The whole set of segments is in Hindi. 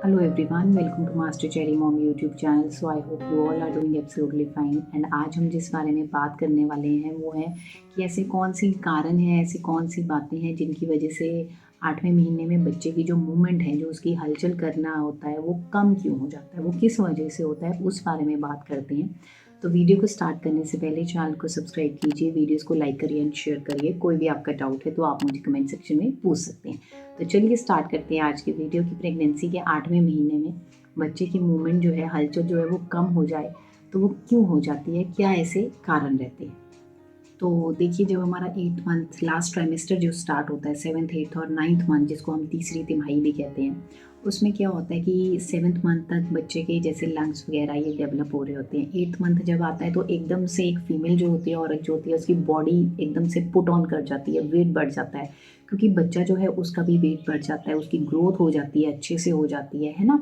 Hello everyone, welcome to Master Cherry Mom YouTube channel. So I hope you all are doing absolutely fine. And आज हम जिस बारे में बात करने वाले हैं वो है कि ऐसे कौन सी कारण है, ऐसी कौन सी बातें हैं जिनकी वजह से 8वें महीने में बच्चे की जो मूवमेंट है, जो उसकी हलचल करना होता है, वो कम क्यों हो जाता है, वो किस वजह से होता है, उस बारे में बात करते हैं। तो वीडियो को स्टार्ट करने से पहले चैनल को सब्सक्राइब कीजिए, वीडियोस को लाइक करिए एंड शेयर करिए। कोई भी आपका डाउट है तो आप मुझे कमेंट सेक्शन में पूछ सकते हैं। तो चलिए स्टार्ट करते हैं आज की वीडियो की। प्रेगनेंसी के 8वें महीने में बच्चे की मूवमेंट जो है, हलचल जो है वो कम हो जाए तो वो क्यों हो जाती है, क्या ऐसे कारण रहते हैं। तो देखिए, जब हमारा 8 मंथ लास्ट ट्राइमेस्टर जो स्टार्ट होता है, 7th 8th और 9th मंथ जिसको हम तीसरी तिमाही भी कहते हैं, उसमें क्या होता है कि 7th मंथ तक बच्चे के जैसे लंग्स वगैरह ये डेवलप हो रहे होते हैं। 8th मंथ जब आता है तो एकदम से एक फीमेल जो होती है, औरत जो होती है, उसकी बॉडी एकदम से पुट ऑन कर जाती है, वेट बढ़ जाता है, क्योंकि बच्चा जो है उसका भी वेट बढ़ जाता है, उसकी ग्रोथ हो जाती है, अच्छे से हो जाती है ना,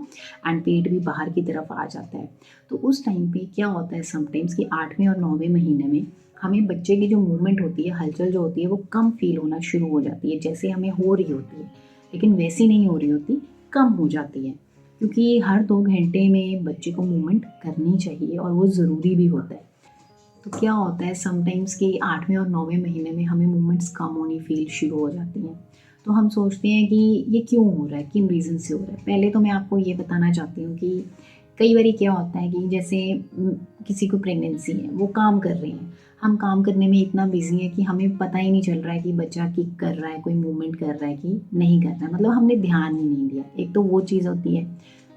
एंड पेट भी बाहर की तरफ आ जाता है। तो उस टाइम पे क्या होता है समटाइम्स कि 8वें और 9वें महीने में हमें बच्चे की जो मूवमेंट होती है, हलचल जो होती है, वो कम फील होना शुरू हो जाती है, जैसे हमें हो रही होती है, लेकिन वैसी नहीं हो रही होती, कम हो जाती है। क्योंकि हर 2 घंटे में बच्चे को मूवमेंट करनी चाहिए और वो ज़रूरी भी होता है। तो क्या होता है समटाइम्स कि 8वें और 9वें महीने में हमें मूवमेंट्स कम होनी फील शुरू हो जाती हैं। तो हम सोचते हैं कि ये क्यों हो रहा है, किन रीज़न से हो रहा है। पहले तो मैं आपको ये बताना चाहती हूँ कि कई बारी क्या होता है कि जैसे किसी को प्रेगनेंसी है, वो काम कर रहे हैं, हम काम करने में इतना बिजी है कि हमें पता ही नहीं चल रहा है कि बच्चा किक कर रहा है, कोई मूवमेंट कर रहा है कि नहीं कर रहा है, मतलब हमने ध्यान ही नहीं दिया। एक तो वो चीज़ होती है।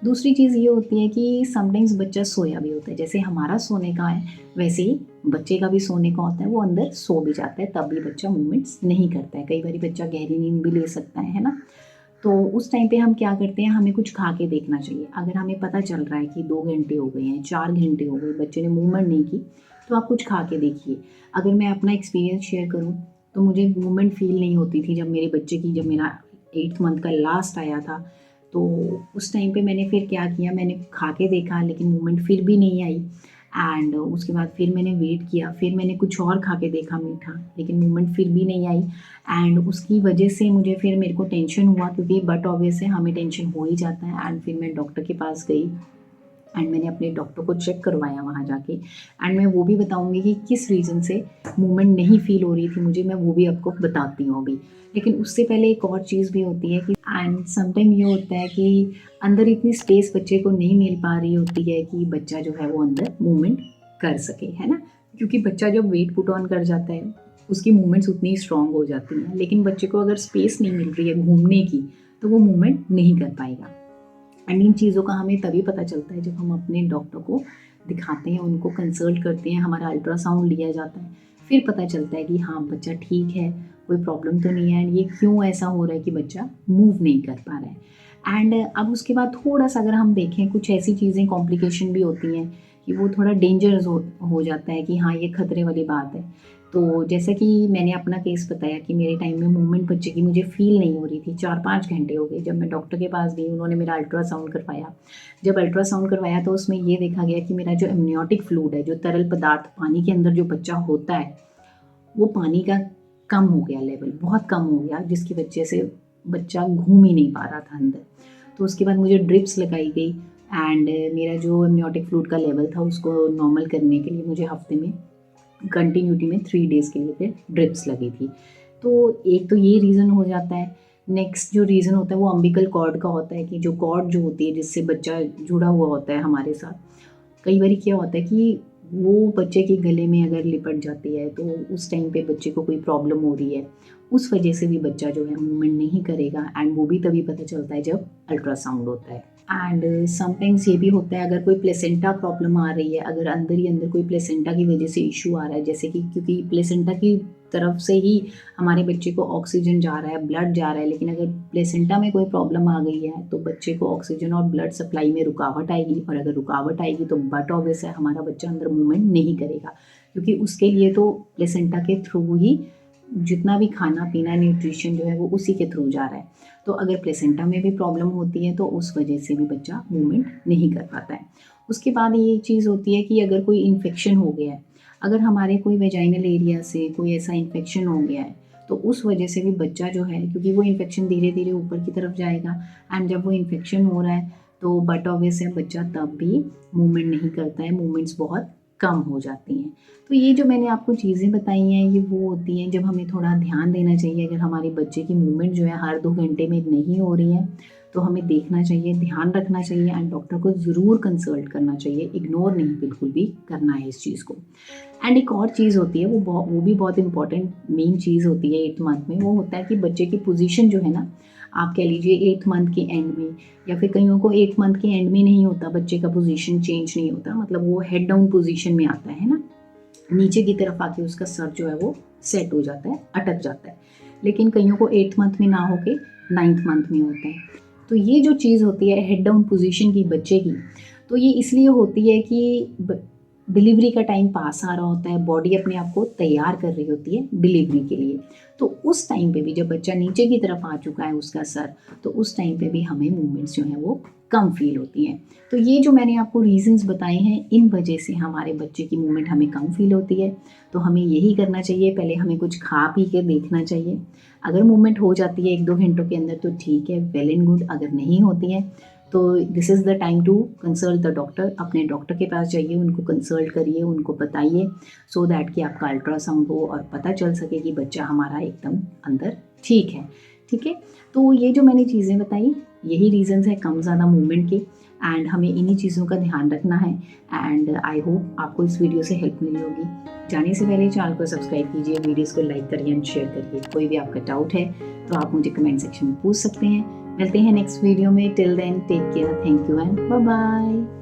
दूसरी चीज़ ये होती है कि समटाइम्स बच्चा सोया भी होता है, जैसे हमारा सोने का है वैसे ही बच्चे का भी सोने का होता है, वो अंदर सो भी जाता है, तब भी बच्चा मूवमेंट्स नहीं करता है। कई बार बच्चा गहरी नींद भी ले सकता है ना। तो उस टाइम पे हम क्या करते हैं, हमें कुछ खा के देखना चाहिए। अगर हमें पता चल रहा है कि 2 घंटे हो गए हैं, 4 घंटे हो गए, बच्चे ने मूवमेंट नहीं की, तो आप कुछ खा के देखिए। अगर मैं अपना एक्सपीरियंस शेयर करूँ तो मुझे मूवमेंट फ़ील नहीं होती थी जब मेरा 8th मंथ का लास्ट आया था। तो उस टाइम पे मैंने फिर क्या किया, मैंने खा के देखा लेकिन मूवमेंट फिर भी नहीं आई। एंड उसके बाद फिर मैंने वेट किया, फिर मैंने कुछ और खा के देखा मीठा, लेकिन मूवमेंट फिर भी नहीं आई। एंड उसकी वजह से मेरे को टेंशन हुआ, क्योंकि बट ऑब्वियस है हमें टेंशन हो ही जाता है। एंड फिर मैं डॉक्टर के पास गई एंड मैंने अपने डॉक्टर को चेक करवाया वहाँ जाके। एंड मैं वो भी बताऊँगी कि किस रीज़न से मूवमेंट नहीं फ़ील हो रही थी मुझे, मैं वो भी आपको बताती हूँ अभी। लेकिन उससे पहले एक और चीज़ भी होती है कि एंड समटाइम ये होता है कि अंदर इतनी स्पेस बच्चे को नहीं मिल पा रही होती है कि बच्चा जो है वो अंदर मूवमेंट कर सके, है ना? क्योंकि बच्चा जब वेट पुट ऑन कर जाता है, उसकी मूवमेंट्स उतनी स्ट्रॉन्ग हो जाती हैं, लेकिन बच्चे को अगर स्पेस नहीं मिल रही है घूमने की, तो वो मूवमेंट नहीं कर पाएगा। एंड इन चीज़ों का हमें तभी पता चलता है जब हम अपने डॉक्टर को दिखाते हैं, उनको कंसल्ट करते हैं, हमारा अल्ट्रासाउंड लिया जाता है। फिर पता चलता है कि हाँ, बच्चा ठीक है, कोई प्रॉब्लम तो नहीं है, एंड ये क्यों ऐसा हो रहा है कि बच्चा मूव नहीं कर पा रहा है। एंड अब उसके बाद थोड़ा-सा अगर हम देखें, कुछ ऐसी चीज़ें कॉम्प्लिकेशन भी होती हैं कि वो थोड़ा डेंजरस हो जाता है कि हाँ, ये खतरे वाली बात है। तो जैसा कि मैंने अपना केस बताया कि मेरे टाइम में मूवमेंट बच्चे की मुझे फ़ील नहीं हो रही थी, 4-5 घंटे हो गए। जब मैं डॉक्टर के पास गई, उन्होंने मेरा अल्ट्रासाउंड करवाया। जब अल्ट्रासाउंड करवाया तो उसमें ये देखा गया कि मेरा जो एमनियोटिक फ्लूइड है, जो तरल पदार्थ पानी के अंदर जो बच्चा होता है, वो पानी का कम हो गया, लेवल बहुत कम हो गया, जिसकी वजह से बच्चा घूम ही नहीं पा रहा था अंदर। तो उसके बाद मुझे ड्रिप्स लगाई गई एंड मेरा जो एमनियोटिक फ्लूइड का लेवल था उसको नॉर्मल करने के लिए मुझे हफ्ते में कंटिन्यूटी में 3 डेज़ के लिए फिर ड्रिप्स लगी थी। तो एक तो ये रीज़न हो जाता है। नेक्स्ट जो रीज़न होता है वो अम्बिकल कॉर्ड का होता है कि जो कॉर्ड जो होती है जिससे बच्चा जुड़ा हुआ होता है हमारे साथ, कई बारी क्या होता है कि वो बच्चे के गले में अगर लिपट जाती है तो उस टाइम पे बच्चे को कोई प्रॉब्लम हो रही है, उस वजह से भी बच्चा जो है मूवमेंट नहीं करेगा, एंड वो भी तभी पता चलता है जब अल्ट्रासाउंड होता है। एंड समटाइम्स ये भी होता है अगर कोई प्लेसेंटा प्रॉब्लम आ रही है, अगर अंदर ही अंदर कोई प्लेसेंटा की वजह से इशू आ रहा है, जैसे कि क्योंकि प्लेसेंटा की तरफ से ही हमारे बच्चे को ऑक्सीजन जा रहा है, ब्लड जा रहा है, लेकिन अगर प्लेसेंटा में कोई प्रॉब्लम आ गई है तो बच्चे को ऑक्सीजन और ब्लड सप्लाई में रुकावट आएगी, और अगर रुकावट आएगी तो बट ऑब्वियस है हमारा बच्चा अंदर मूवमेंट नहीं करेगा, क्योंकि उसके लिए तो प्लेसेंटा के थ्रू ही जितना भी खाना पीना न्यूट्रिशन जो है वो उसी के थ्रू जा रहा है। तो अगर प्लेसेंटा में भी प्रॉब्लम होती है तो उस वजह से भी बच्चा मूवमेंट नहीं कर पाता है। उसके बाद ये चीज़ होती है कि अगर कोई इन्फेक्शन हो गया है, अगर हमारे कोई वेजाइनल एरिया से कोई ऐसा इन्फेक्शन हो गया है, तो उस वजह से भी बच्चा जो है, क्योंकि वो इन्फेक्शन धीरे धीरे ऊपर की तरफ जाएगा, एंड जब वो इन्फेक्शन हो रहा है तो बट ऑब्वियस है बच्चा तब भी मूवमेंट नहीं करता है, मूवमेंट्स बहुत कम हो जाती हैं। तो ये जो मैंने आपको चीज़ें बताई हैं ये वो होती हैं जब हमें थोड़ा ध्यान देना चाहिए। अगर हमारे बच्चे की मूवमेंट जो है हर 2 घंटे में नहीं हो रही है तो हमें देखना चाहिए, ध्यान रखना चाहिए एंड डॉक्टर को ज़रूर कंसल्ट करना चाहिए, इग्नोर नहीं बिल्कुल भी करना है इस चीज़ को। एंड एक और चीज़ होती है वो भी बहुत इंपॉर्टेंट मेन चीज़ होती है 8th मंथ में, वो होता है कि बच्चे की पोजीशन जो है ना, आप कह लीजिए 8th मंथ के एंड में या फिर कईयों को 8th मंथ के एंड में नहीं होता, बच्चे का पोजीशन चेंज नहीं होता, मतलब वो हेड डाउन पोजीशन में आता है ना, नीचे की तरफ आके उसका सर जो है वो सेट हो जाता है, अटक जाता है। लेकिन कईयों को 8th मंथ में ना होके 9th मंथ में होता है। तो ये जो चीज़ होती है हेड डाउन पोजीशन की बच्चे की, तो ये इसलिए होती है कि डिलीवरी का टाइम पास आ रहा होता है, बॉडी अपने आप को तैयार कर रही होती है डिलीवरी के लिए। तो उस टाइम पे भी जब बच्चा नीचे की तरफ आ चुका है उसका सर, तो उस टाइम पे भी हमें मूवमेंट्स जो हैं वो कम फील होती हैं। तो ये जो मैंने आपको रीजंस बताए हैं, इन वजह से हमारे बच्चे की मूवमेंट हमें कम फील होती है। तो हमें यही करना चाहिए, पहले हमें कुछ खा पी के देखना चाहिए। अगर मूवमेंट हो जाती है 1-2 घंटों के अंदर तो ठीक है, वेल एंड गुड। अगर नहीं होती है तो this is the time to consult the doctor. अपने डॉक्टर के पास जाइए, उनको कंसल्ट करिए, उनको बताइए सो दैट कि आपका अल्ट्रासाउंड हो और पता चल सके कि बच्चा हमारा एकदम अंदर ठीक है। ठीक है, तो ये जो मैंने चीज़ें बताई यही रीजंस है कम ज़्यादा मूवमेंट के, एंड हमें इन्हीं चीज़ों का ध्यान रखना है। एंड आई होप आपको इस वीडियो से हेल्प मिली होगी। जाने से पहले चैनल को सब्सक्राइब कीजिए, वीडियोस को लाइक करिए एंड शेयर करिए। कोई भी आपका डाउट है तो आप मुझे कमेंट सेक्शन में पूछ सकते हैं। मिलते हैं नेक्स्ट वीडियो में। Till then take care, thank you and bye bye.